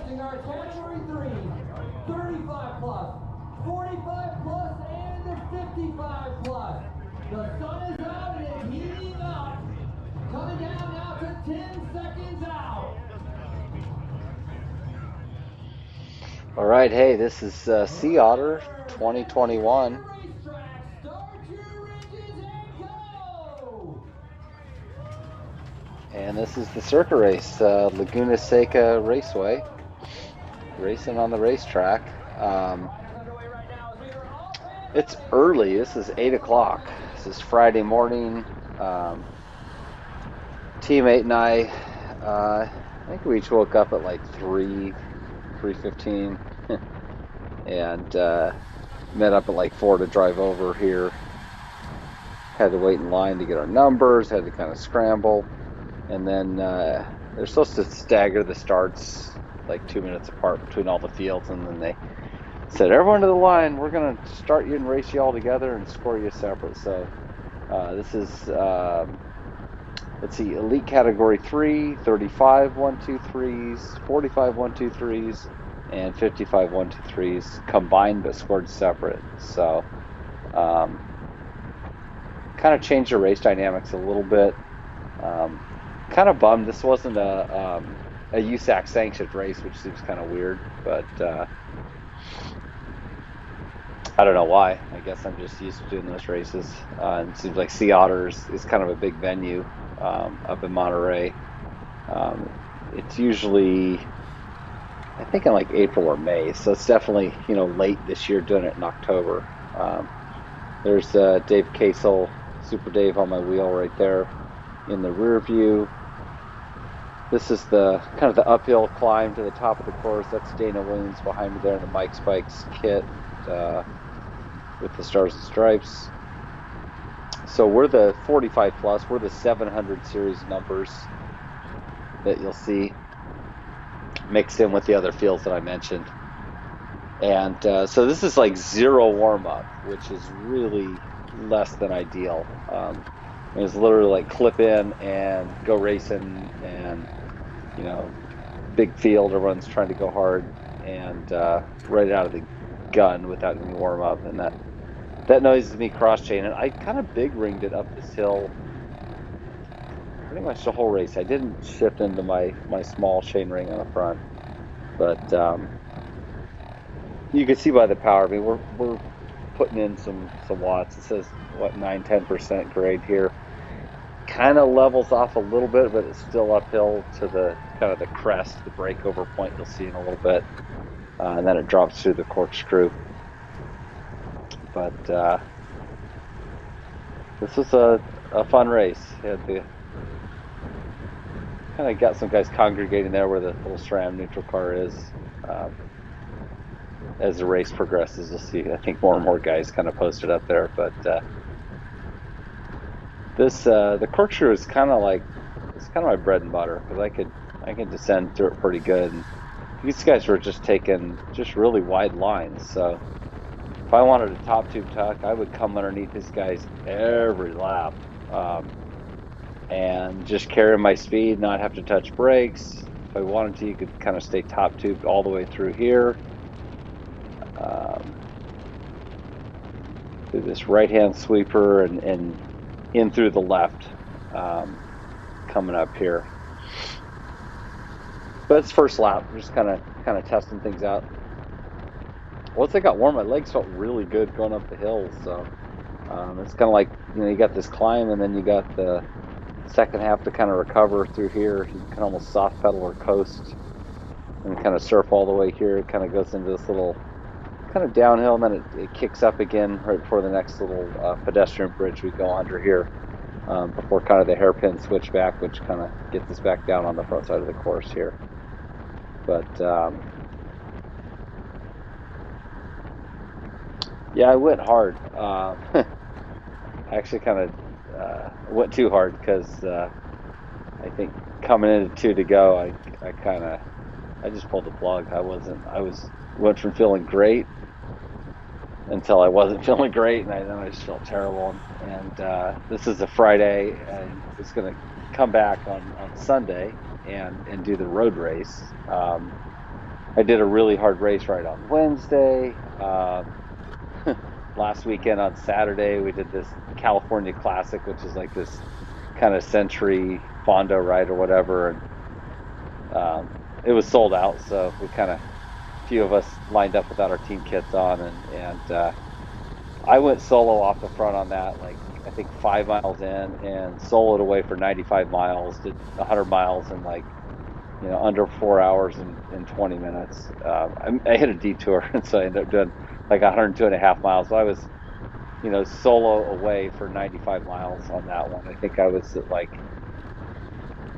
Introducing our category 3, 35 plus, 45 plus, and the 55 plus. The sun is out and it's heating up. Coming down now to 10 seconds out. All right, hey, this is Sea Otter 2021. And this is the circuit race, Laguna Seca Raceway, racing on the racetrack. It's early. This is 8 o'clock. This is Friday morning. Teammate and I think we each woke up at like 3:15, and met up at like 4 to drive over here. Had to wait in line to get our numbers, had to kind of scramble. And then they're supposed to stagger the starts like 2 minutes apart between all the fields, and then they said, everyone to the line, we're going to start you and race you all together and score you separate. So this is, let's see, Elite Category 3, 35 1-2-3s, 45 1-2-3s, and 55 1-2-3s combined but scored separate. So kind of changed the race dynamics a little bit. Kind of bummed this wasn't a USAC sanctioned race, which seems kind of weird, but I don't know why. I guess I'm just used to doing those races. And it seems like Sea Otters is kind of a big venue up in Monterey. It's usually, I think, in like April or May, so it's definitely, late this year, doing it in October. There's Dave Casel, Super Dave on my wheel right there in the rear view. This is the kind of the uphill climb to the top of the course. That's Dana Williams behind me there in the Mike Spikes kit with the Stars and Stripes. So we're the 45 plus. We're the 700 series numbers that you'll see mixed in with the other fields that I mentioned. And so this is like zero warm up, which is really less than ideal. It's literally like clip in and go racing, and big field, everyone's trying to go hard, and right out of the gun without any warm up, and that noises me cross chain. And I kind of big ringed it up this hill pretty much the whole race. I didn't shift into my small chain ring on the front, but you can see by the power. I mean, we're putting in some watts. It says what 9-10% grade here. Kind of levels off a little bit, but it's still uphill to the kind of the crest, the breakover point you'll see in a little bit, and then it drops through the corkscrew. But this was a fun race. Kind of got some guys congregating there where the little SRAM neutral car is. As the race progresses, you'll see, I think, more and more guys kind of posted up there. But the corkscrew is kind of like, it's kind of my bread and butter, because I could descend through it pretty good. And these guys were just taking just really wide lines. So if I wanted a top tube tuck, I would come underneath these guys every lap, and just carry my speed, not have to touch brakes. If I wanted to, you could kind of stay top tube all the way through here. Do this right-hand sweeper and in through the left, coming up here. But it's first lap, just kind of testing things out. Once I got warm, my legs felt really good going up the hills. So it's kind of like, you got this climb, and then you got the second half to kind of recover through here. You can almost soft pedal or coast and kind of surf all the way here. It kind of goes into this little kind of downhill, and then it kicks up again right before the next little pedestrian bridge we go under here, before kind of the hairpin switchback, which kind of gets us back down on the front side of the course here. But yeah, I went hard. I actually kind of went too hard, because I think coming into 2 to go, I just pulled the plug. Went from feeling great until I wasn't feeling great, and then I just felt terrible. And this is a Friday, and it's going to come back on Sunday and do the road race. I did a really hard race ride on Wednesday. Last weekend on Saturday, we did this California Classic, which is like this kind of century Fondo ride or whatever, and it was sold out. So we kind of, a few of us lined up without our team kits on, and I went solo off the front on that, like I think 5 miles in, and soloed away for 95 miles. Did 100 miles in like under 4 hours and 20 minutes. I hit a detour, and so I ended up doing like 102 and a half miles. So I was solo away for 95 miles on that one. I think I was at like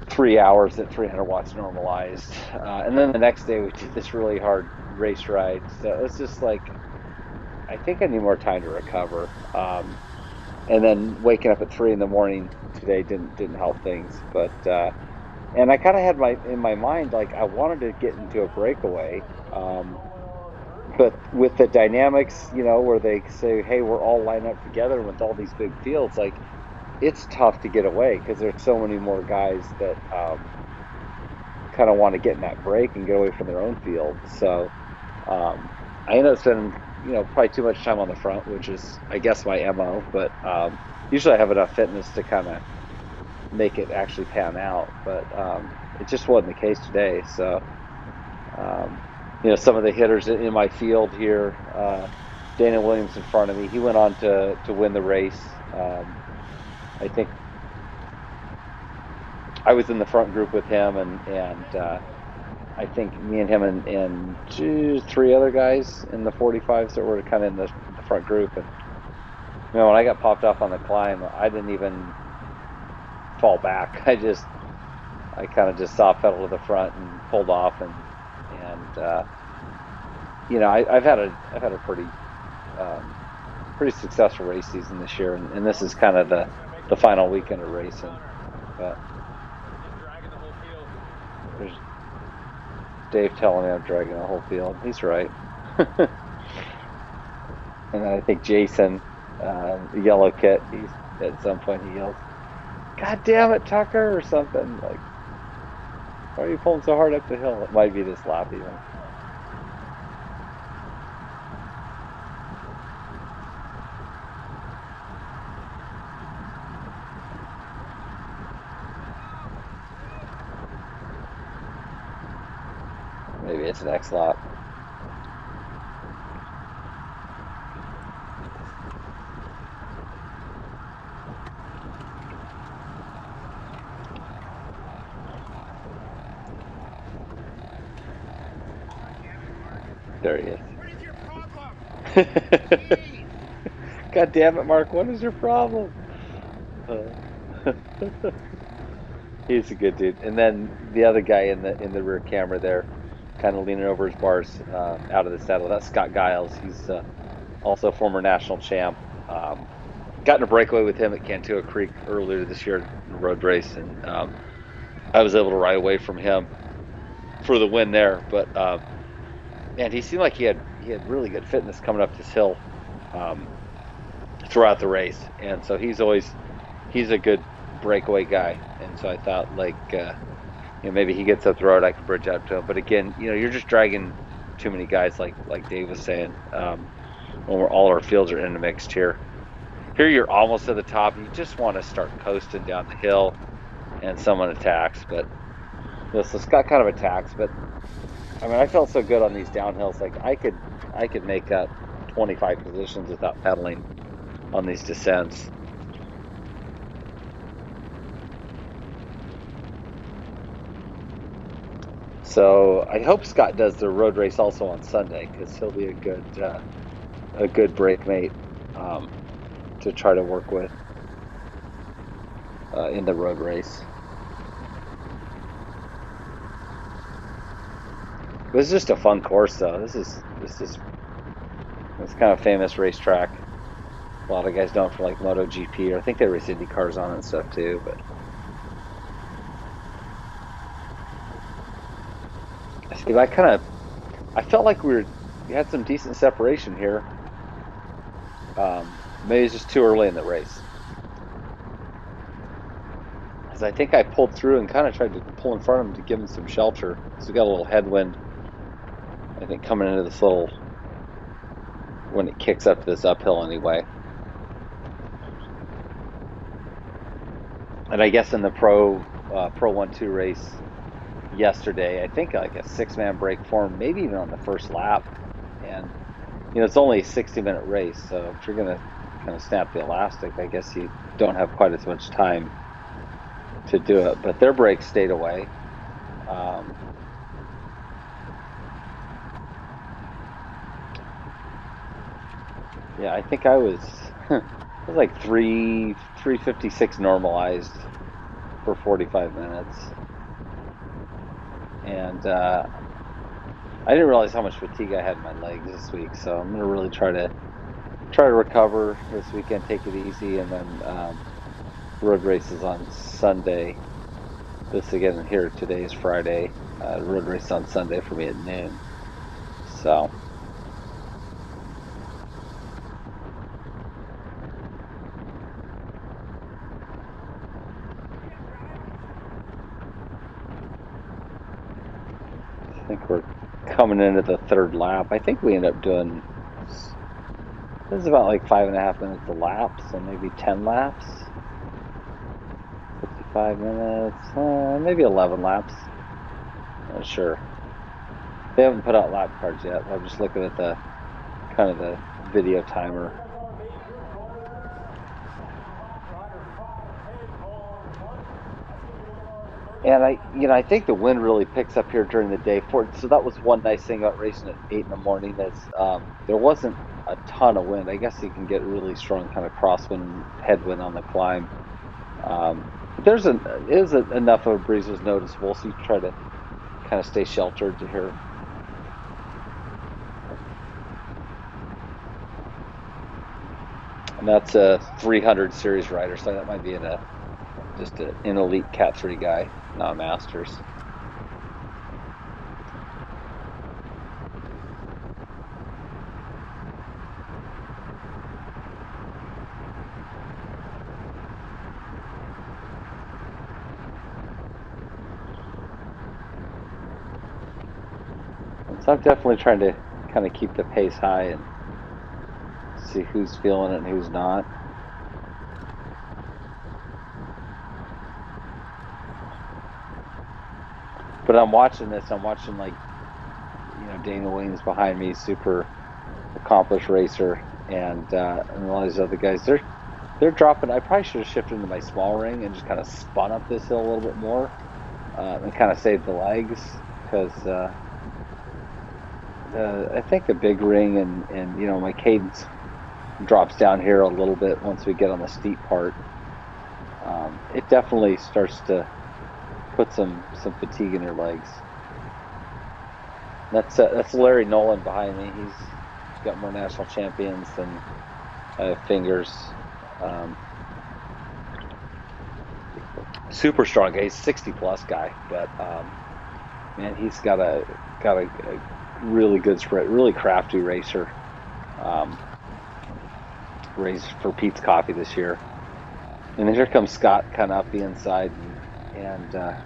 3 hours at 300 watts normalized. And then the next day we did this really hard race ride. So it's just like, I think I need more time to recover. And then waking up at 3 in the morning today didn't help things. But and I kind of had in my mind like I wanted to get into a breakaway. But with the dynamics, where they say, "Hey, we're all lined up together with all these big fields," like it's tough to get away because there's so many more guys that kind of want to get in that break and get away from their own field. So I ended up spending, probably too much time on the front, which is, I guess, my MO. But usually I have enough fitness to kind of make it actually pan out. But it just wasn't the case today. So, some of the hitters in my field here, Dana Williams in front of me, he went on to win the race. I think I was in the front group with him, and I think me and him and three other guys in the 45s that were kind of in the front group. And when I got popped off on the climb, I didn't even fall back. I kind of just soft pedaled to the front and pulled off, and I've had a pretty successful race season this year, and this is kind of the final weekend of racing. But there's Dave telling me I'm dragging the whole field. He's right. And then I think Jason, the yellow kit, he's at some point he yells, "God damn it, Tucker," or something like, "Why are you pulling so hard up the hill?" It might be this lap even. Maybe it's next lap. There he is. God damn it, Mark! What is your problem? Uh, he's a good dude. And then the other guy in the rear camera there, kind of leaning over his bars, out of the saddle. That's Scott Giles. He's also a former national champ. Got in a breakaway with him at Cantua Creek earlier this year in a road race, and I was able to ride away from him for the win there. But man, he seemed like he had really good fitness coming up this hill um, throughout the race, and so he's a good breakaway guy. And so I thought like maybe he gets up the road, I can bridge out to him. But again, you're just dragging too many guys, like Dave was saying. When all our fields are intermixed here. Here you're almost to the top. You just want to start coasting down the hill, and someone attacks. But so Scott kind of attacks. But I mean, I felt so good on these downhills. Like I could make up 25 positions without pedaling on these descents. So I hope Scott does the road race also on Sunday, because he'll be a good break mate to try to work with in the road race. But it's just a fun course, though. It's kind of a famous racetrack. A lot of guys know it for like MotoGP, or I think they race Indy cars on it and stuff too. But Steve, I felt like we had some decent separation here. Maybe it's just too early in the race, because I think I pulled through and kind of tried to pull in front of him to give him some shelter. So we got a little headwind I think coming into this little, when it kicks up to this uphill anyway. And I guess in the Pro 1-2 race yesterday, I think like a 6-man break form, maybe even on the first lap. And it's only a 60-minute race, so if you're gonna kind of snap the elastic, I guess you don't have quite as much time to do it. But their brakes stayed away. Yeah, I think I was it was like 356 normalized for 45 minutes, and I didn't realize how much fatigue I had in my legs this week. So I'm gonna really try to recover this weekend, take it easy, and then road races on Sunday. This again here today is Friday. Road race on Sunday for me at noon. So. I think we're coming into the third lap. I think we end up doing, this is about like 5.5 minutes a lap, so maybe 10 laps. 55 minutes, maybe 11 laps. Not sure. They haven't put out lap cards yet. I'm just looking at the kind of the video timer. And I think the wind really picks up here during the day. So that was one nice thing about racing at 8 in the morning is there wasn't a ton of wind. I guess you can get really strong kind of crosswind, headwind on the climb. But enough of a breeze was noticeable, so you try to kind of stay sheltered to here. And that's a 300 series rider, so that might be just an elite Cat 3 guy, not Masters. So I'm definitely trying to kind of keep the pace high and see who's feeling it and who's not. But I'm watching this. I'm watching Daniel Williams behind me, super accomplished racer, and all these other guys. They're dropping. I probably should have shifted into my small ring and just kind of spun up this hill a little bit more and kind of saved the legs because I think the big ring and my cadence drops down here a little bit once we get on the steep part. It definitely starts to put some fatigue in your legs. That's Larry Nolan behind me. He's got more national champions than Fingers. Super strong guy. He's 60+ guy, but man, he's got a really good spread, really crafty racer. Raced for Pete's Coffee this year, and then here comes Scott kind of up the inside, and I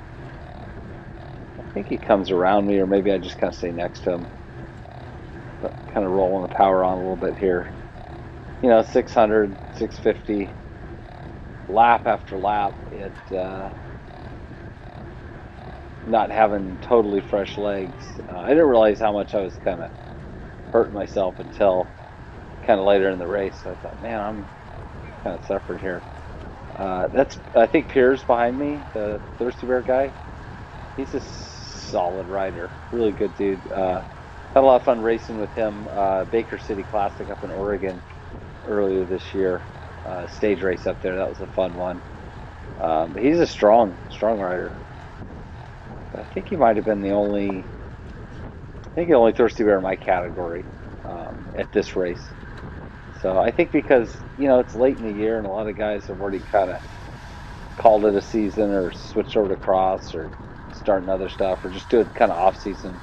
think he comes around me, or maybe I just kind of stay next to him, but kind of rolling the power on a little bit here. 600, 650, lap after lap. It not having totally fresh legs. I didn't realize how much I was kind of hurting myself until kind of later in the race. So I thought, man, I'm kind of suffering here. I think Piers behind me, the Thirsty Bear guy. He's a solid rider, really good dude. Had a lot of fun racing with him. Baker City Classic up in Oregon earlier this year. Stage race up there. That was a fun one. But he's a strong rider. I think he might have been the only Thirsty Bear in my category at this race. So I think because it's late in the year and a lot of guys have already kind of called it a season or switched over to cross or starting other stuff or just doing kind of off season.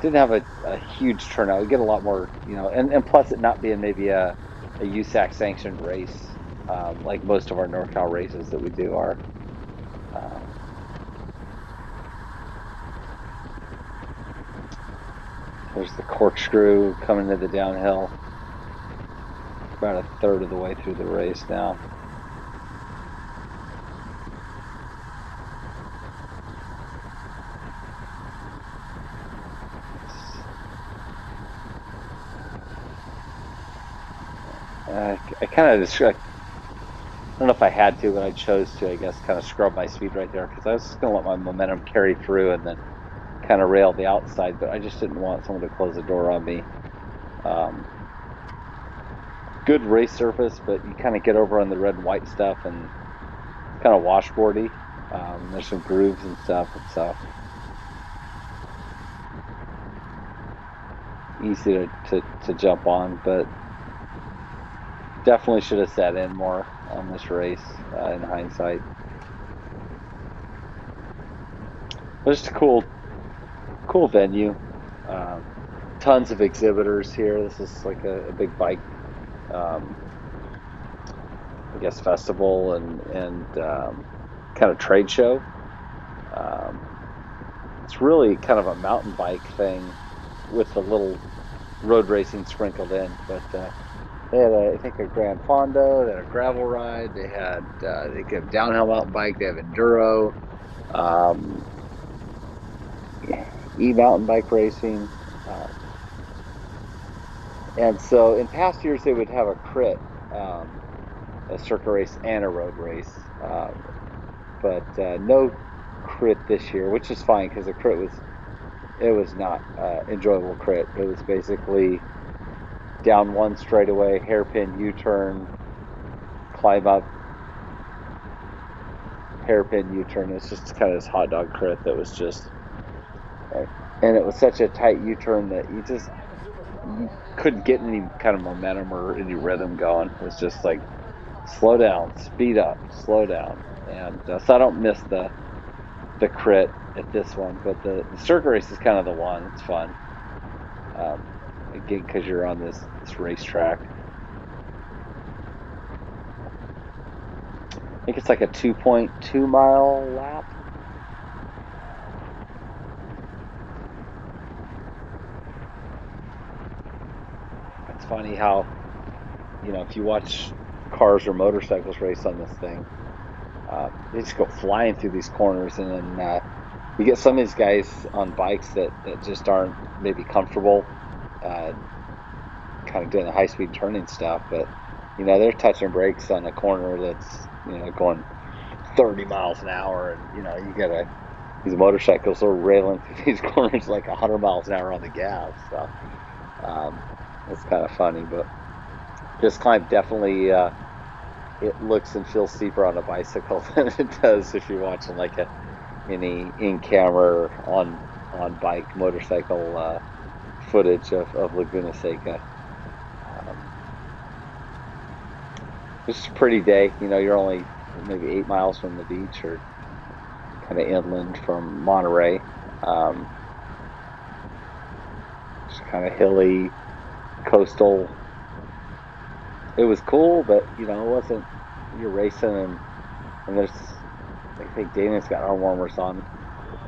Didn't have a huge turnout. We get a lot more, and plus it not being maybe a USAC sanctioned race like most of our NorCal races that we do are. There's the corkscrew coming to the downhill. About a third of the way through the race now. I kind of just, I don't know if I had to, but I chose to, I guess, kind of scrub my speed right there because I was just going to let my momentum carry through and then kind of rail the outside, but I just didn't want someone to close the door on me. Good race surface, but you kind of get over on the red and white stuff and it's kind of washboardy. There's some grooves and stuff, and so easy to jump on, but definitely should have sat in more on this race in hindsight. But it's a cool venue. Um, Tons of exhibitors here. This is like a big bike, um, I guess, festival and kind of trade show. Um, it's really kind of a mountain bike thing with a little road racing sprinkled in. But they had, I think, a Grand Fondo. They had a gravel ride. They have downhill mountain bike. They have enduro, um, e-mountain bike racing. And so in past years, they would have a crit, a circuit race and a road race. But no crit this year, which is fine because the crit was not enjoyable crit. It was basically down one straightaway, hairpin U-turn, climb up, hairpin U-turn. It's just kind of this hot dog crit that was just, and it was such a tight U-turn that you couldn't get any kind of momentum or any rhythm going. It was just like slow down, speed up, slow down, and so I don't miss the crit at this one, but the circuit race is kind of the one. It's fun, again, because you're on this racetrack. I think it's like a 2.2 mile lap. It's funny how, if you watch cars or motorcycles race on this thing, they just go flying through these corners, and then you get some of these guys on bikes that just aren't maybe comfortable uh, kind of doing the high-speed turning stuff, but they're touching brakes on a corner that's going 30 miles an hour, and you get these motorcycles are railing through these corners like 100 miles an hour on the gas. So um, it's kind of funny, but this climb definitely it looks and feels steeper on a bicycle than it does if you're watching like any in camera on bike motorcycle footage of Laguna Seca. Um, it's a pretty day. You're only maybe 8 miles from the beach or kind of inland from Monterey. Um, it's kind of hilly, coastal. It was cool, but it wasn't. You're racing and there's. I think Dana's got arm warmers on.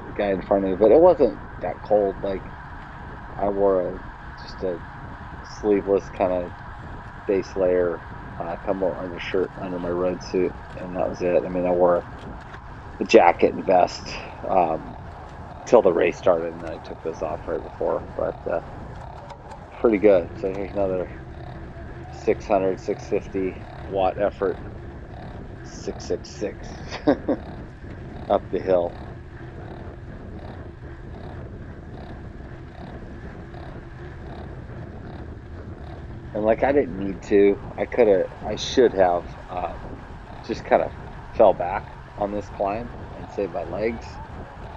The guy in front of me, but it wasn't that cold. Like I wore just a sleeveless kind of base layer, combo undershirt under my road suit, and that was it. I mean, I wore a jacket and vest till the race started, and then I took those off right before. But pretty good. So here's another 600, 650 watt effort, 666 up the hill. And like I didn't need to. I should have just kind of fell back on this climb and saved my legs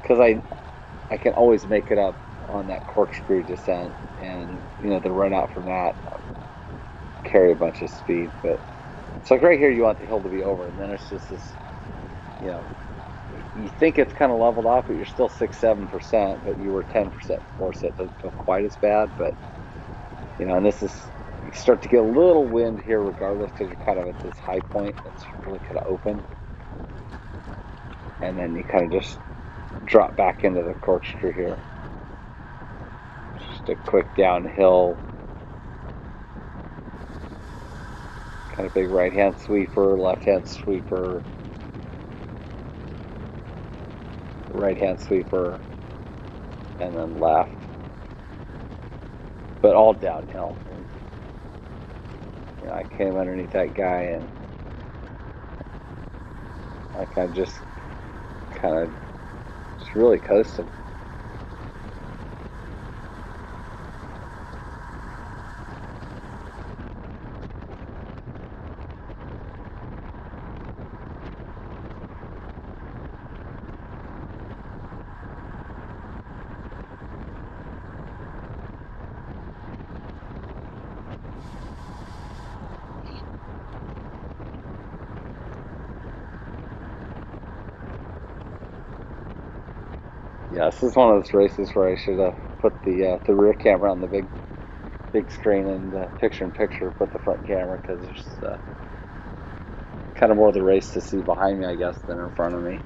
because I can always make it up on that corkscrew descent, and the run out from that carry a bunch of speed. But it's like right here, you want the hill to be over, and then it's just this, you know, you think it's kind of leveled off, but you're still 6-7%, but you were 10% before, so it doesn't feel quite as bad. But and this is, you start to get a little wind here regardless because you're kind of at this high point that's really kind of open, and then you kind of just drop back into the corkscrew here. Just a quick downhill, kind of big right-hand sweeper, left-hand sweeper, right-hand sweeper, and then left. But all downhill. And, you know, I came underneath that guy and I kind of just really coasted. Yeah, this is one of those races where I should have put the rear camera on the big screen and picture-in-picture, put the front camera, because there's kind of more of the race to see behind me, I guess, than in front of me.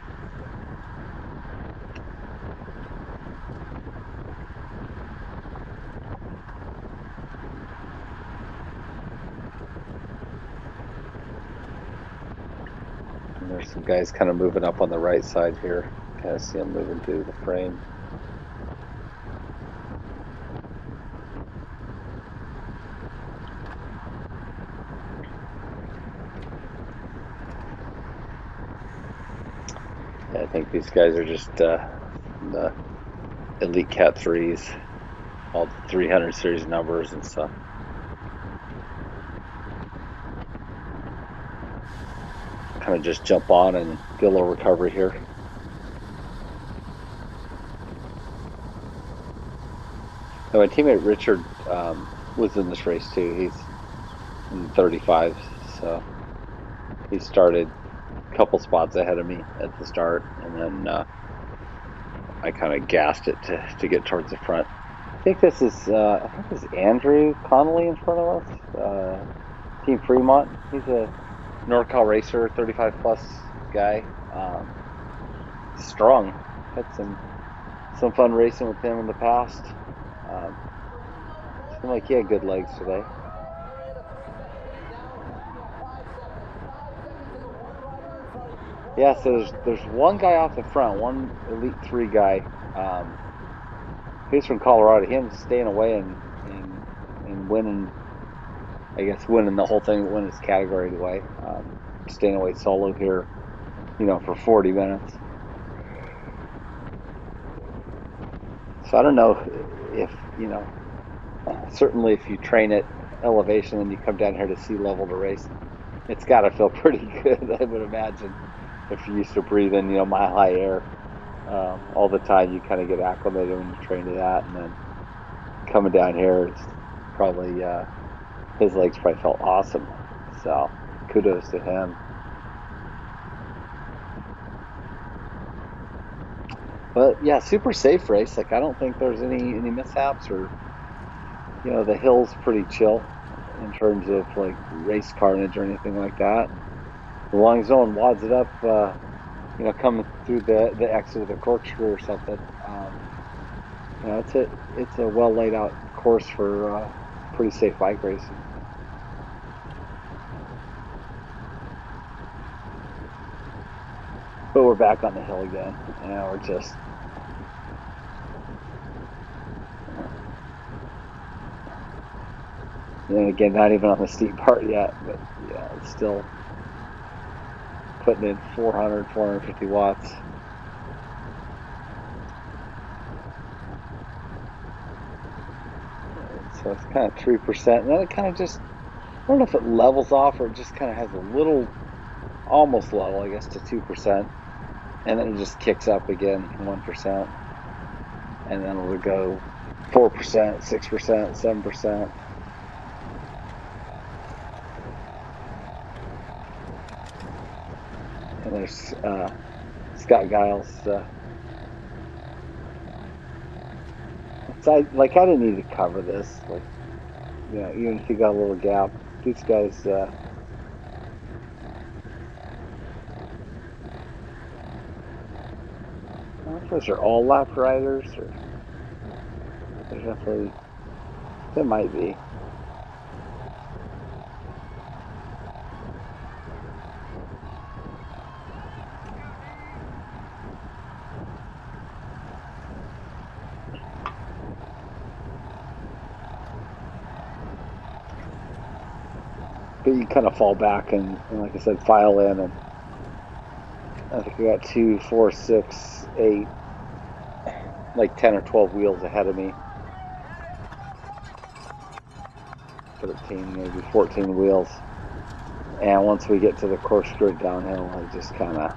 And there's some guys kind of moving up on the right side here. Kind of see them moving through the frame. Yeah, I think these guys are just the Elite Cat 3s, all the 300 series numbers and stuff. Kind of just jump on and get a little recovery here. Now, my teammate Richard was in this race too. He's in 35s, so he started a couple spots ahead of me at the start, and then I kind of gassed it to get towards the front. I think this is Andrew Connolly in front of us, Team Fremont. He's a NorCal racer, 35 plus guy. Strong. Had some fun racing with him in the past. Seemed like he had good legs today. Yeah, so there's one guy off the front, one Elite 3 guy. He's from Colorado. Him staying away and winning, I guess, winning the whole thing, winning his category away. Staying away solo here, you know, for 40 minutes. So I don't know if, you know, certainly if you train at elevation and you come down here to sea level to race, it's got to feel pretty good, I would imagine. If you're used to breathing, you know, mile high air all the time, you kind of get acclimated when you train to that. And then coming down here, it's probably, his legs probably felt awesome. So kudos to him. But yeah, super safe race. Like, I don't think there's any mishaps, or, you know, the hill's pretty chill in terms of like race carnage or anything like that. The long zone wads it up, you know, coming through the exit of the corkscrew or something. You know, it's a well laid out course for pretty safe bike racing. But we're back on the hill again, and we're just. And again, not even on the steep part yet, but yeah, it's still putting in 400, 450 watts. So it's kind of 3%, and then it kind of just, I don't know if it levels off or it just kind of has a little, almost level, I guess, to 2%, and then it just kicks up again, 1%, and then it'll go 4%, 6%, 7%. And there's Scott Giles. So I didn't need to cover this. Like, you know, even if you got a little gap, these guys. I don't know if those are all lap riders, or there's definitely It might be. But you kind of fall back and like I said, file in, and I think I got 2, 4, 6, 8, like 10 or 12 wheels ahead of me. 13, maybe 14 wheels. And once we get to the course straight downhill, I just kind of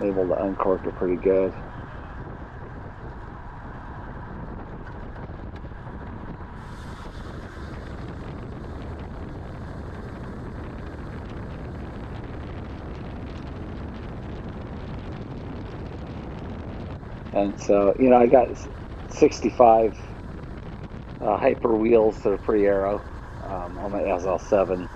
able to uncork it pretty good. And so, you know, I got 65 hyper wheels that are pre-aero on my SL7.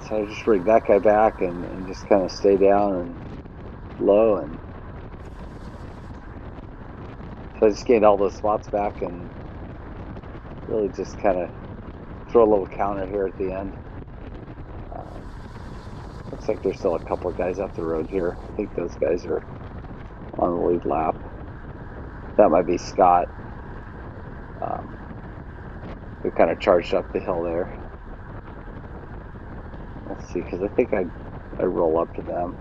So I just rigged that guy back and just kind of stay down and low, and so I just gained all those spots back and really just kind of throw a little counter here at the end. Looks like there's still a couple of guys up the road here. I think those guys are on the lead lap. That might be Scott, who kind of charged up the hill there. Let's see, because I think I roll up to them.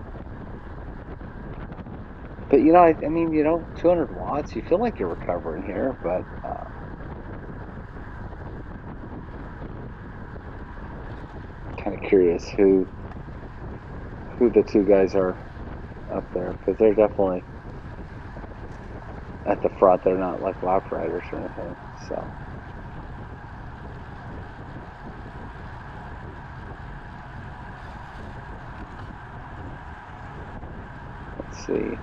But you know, I mean, you know, 200 watts. You feel like you're recovering here, but kind of curious who the two guys are up there, because they're definitely at the front. They're not like lap riders or anything. So let's see.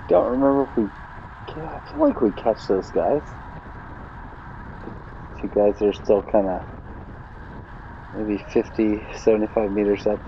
Don't remember if we. I feel like we catch those guys. Two guys are still kind of maybe 50, 75 meters up.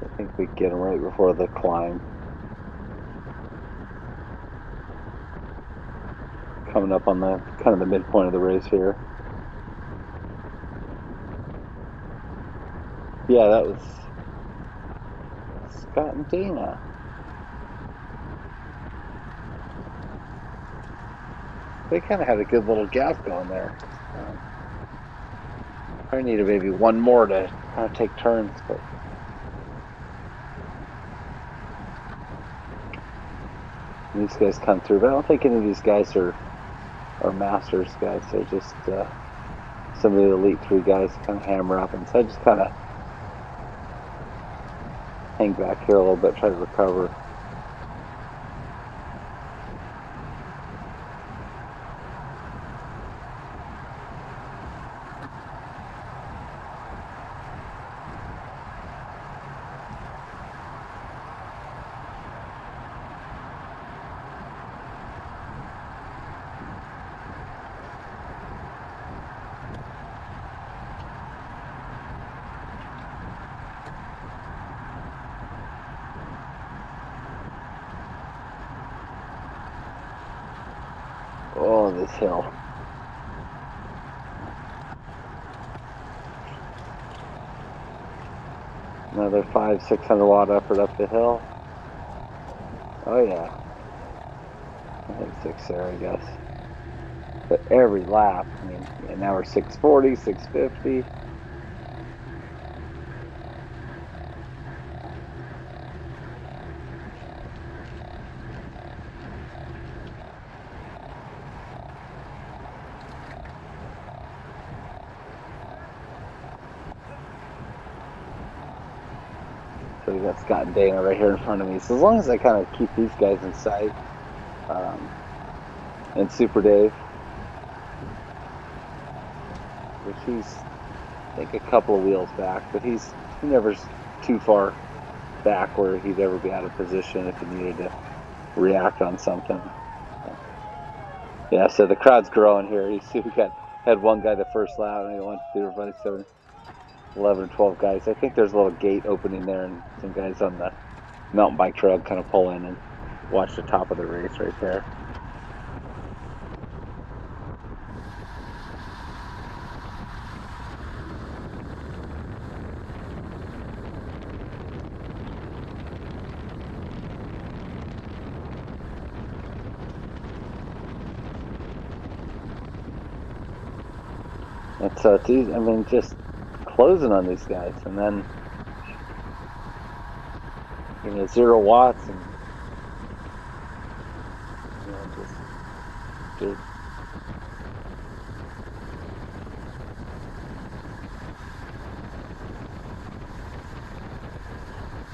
I think we get them right before the climb. Coming up on the kind of the midpoint of the race here. Yeah, that was Scott and Dana. They kind of had a good little gap going there. Probably needed maybe one more to kind of take turns, but these guys come through. But I don't think any of these guys are Masters guys. They're just some of the Elite 3 guys kind of hammer up, and so I just kind of hang back here a little bit, try to recover. on this hill. Another 500-600 watt effort up the hill. Oh yeah. I think 6 there, I guess. But every lap, I mean, yeah, now we're 640, 650. So we got Scott and Dana right here in front of me. So as long as I kind of keep these guys in sight, and Super Dave, which he's, I think, a couple of wheels back, but he never's too far back where he'd ever be out of position if he needed to react on something. Yeah, so the crowd's growing here. You see, we had one guy the first lap, and 1, 2, 3, 4, 5, 6, 7, 11, 12 guys. I think there's a little gate opening there, and some guys on the mountain bike trail kind of pull in and watch the top of the race right there. And so it's easy, I mean, just closing on these guys, and then, 0 watts, and, just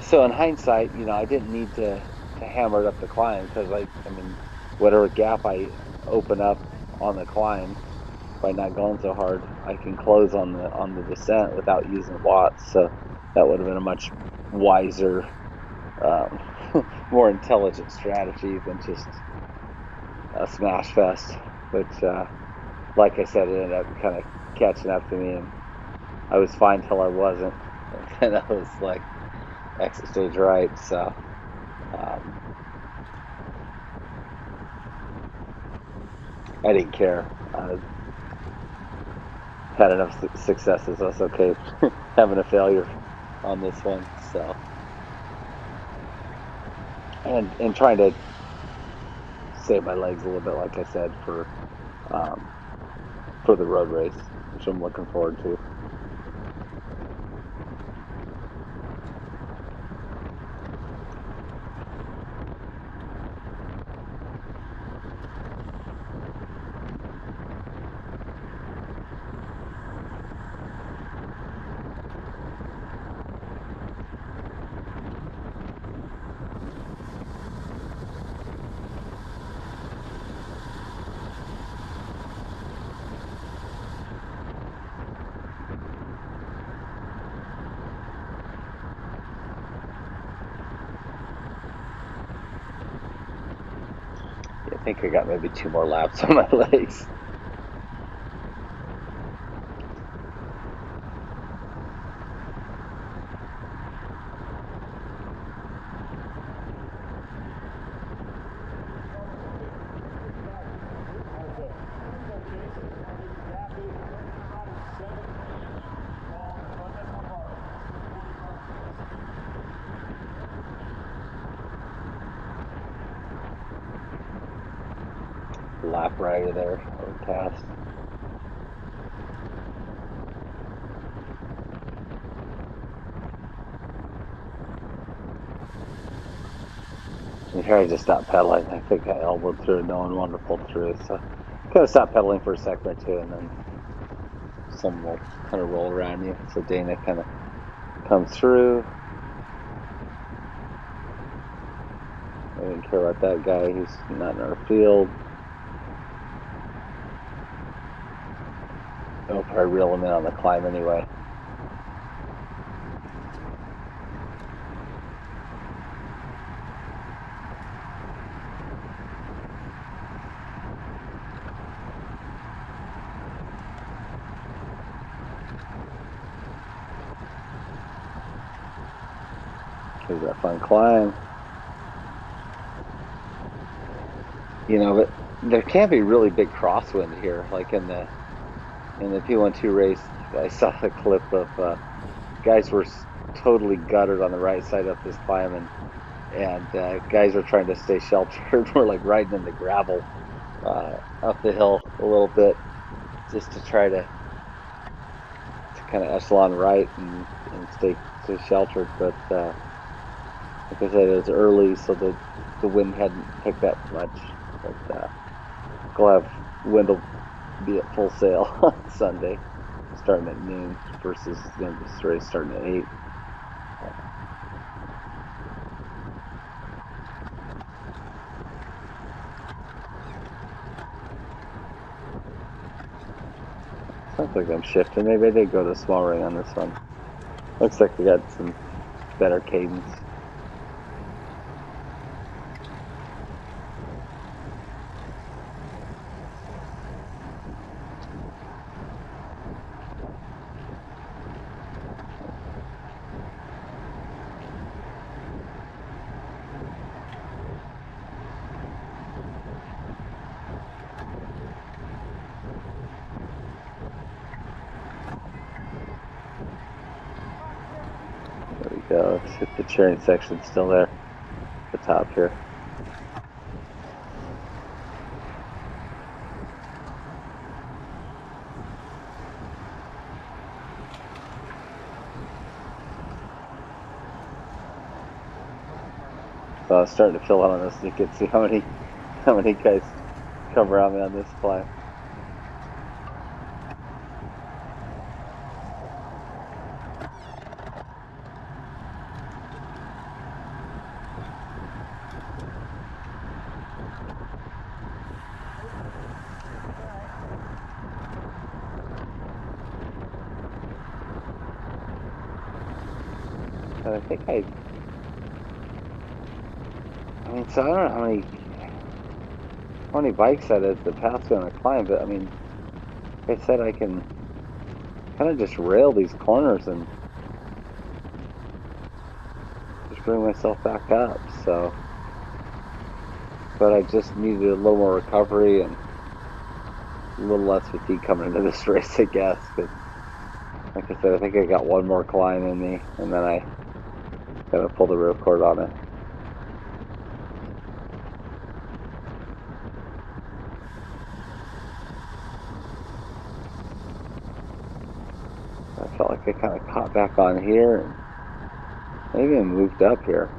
so in hindsight, I didn't need to hammer it up the climb, because I mean, whatever gap I open up on the climb by not going so hard, I can close on the descent without using watts. So that would have been a much wiser, more intelligent strategy than just a smash fest. But like I said, it ended up kind of catching up to me, and I was fine till I wasn't, and then I was like, exit stage right. So I didn't care. Had enough successes. I was okay having a failure on this one. So and trying to save my legs a little bit, like I said, for the road race, which I'm looking forward to. I think I got maybe 2 more laps on my legs. Lap right there, or past. And here I just stopped pedaling. I think I elbowed through, no one wanted to pull through, so kind of stopped pedaling for a second or two, and then someone will kind of roll around you. So Dana kind of comes through. I didn't care about that guy. He's not in our field. I'll probably reel him in on the climb anyway. Here's that fun climb. But There can be really big crosswind here, like in the P12 race. I saw a clip of guys were totally guttered on the right side up this climb, and guys were trying to stay sheltered. We're like riding in the gravel up the hill a little bit just to try to kind of echelon right and stay sheltered. But like I said, it was early, so the wind hadn't picked up much. But we'll have wind will be at full sail on Sunday, starting at noon versus this race starting at 8. Sounds like I'm shifting. Maybe I did go to small ring on this one. Looks like we got some better cadence. There we go. Let's hit the cheering section still there at the top here. So I was starting to fill out on this. You can see how many guys come around me on this climb. And I think I mean, so I don't know how many bikes that is that pass me on the climb, but I mean, like I said, I can kind of just rail these corners and just bring myself back up. So, but I just needed a little more recovery and a little less fatigue coming into this race, I guess. Because, like I said, I think I got one more climb in me, and then I gotta pull the ripcord on it. I felt like I kind of caught back on here, and maybe I moved up here.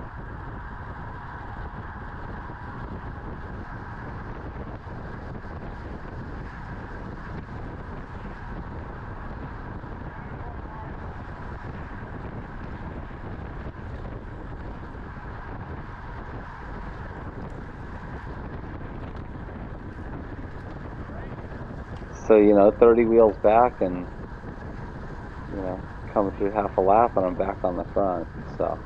So, 30 wheels back and, coming through half a lap and I'm back on the front. So,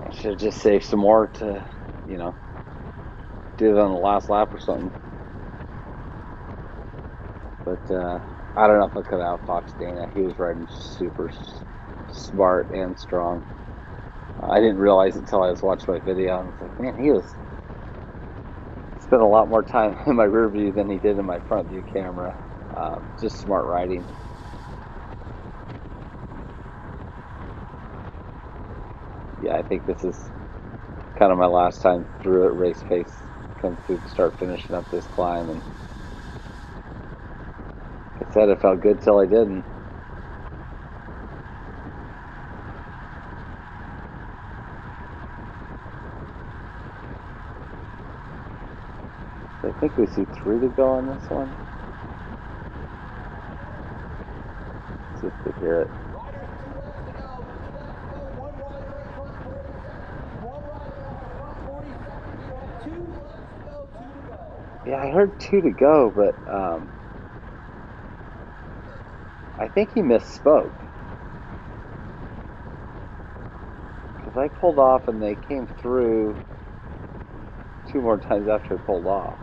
I should just save some more to, do it on the last lap or something. But I don't know if I could have outfoxed Dana. He was riding super smart and strong. I didn't realize it until I was watching my video. I was like, man, he spent a lot more time in my rear view than he did in my front view camera. Just smart riding. Yeah, I think this is kind of my last time through at race pace. Come through to start finishing up this climb, and like I said, it felt good till I didn't. I think we see 3 to go on this one. Let's see if we hear it. Yeah, I heard 2 to go, but I think he misspoke. Because I pulled off and they came through 2 more times after I pulled off.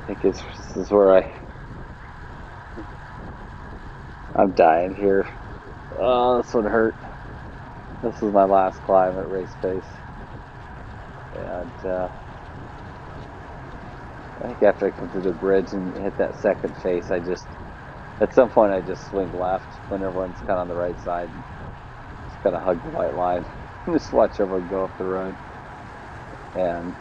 think this is where I'm dying here. Oh, this one hurt. This is my last climb at race pace, and I think after I come through the bridge and hit that second face, at some point I just swing left when everyone's kind of on the right side, and just kind of hug the white line, and just watch everyone go up the road, and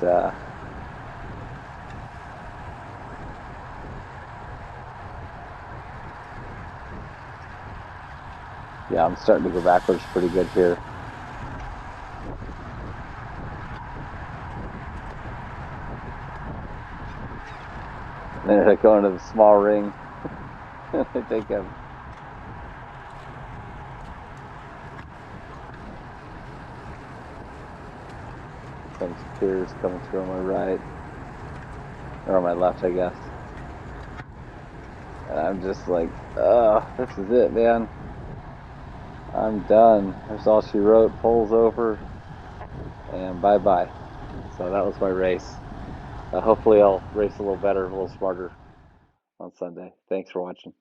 yeah, I'm starting to go backwards pretty good here. And then I go into the small ring. I think I'm some tears coming through on my right, or on my left, I guess. And I'm just like, oh, this is it, man. I'm done. There's all she wrote. Pole's over, and bye bye. So that was my race. Hopefully, I'll race a little better, a little smarter on Sunday. Thanks for watching.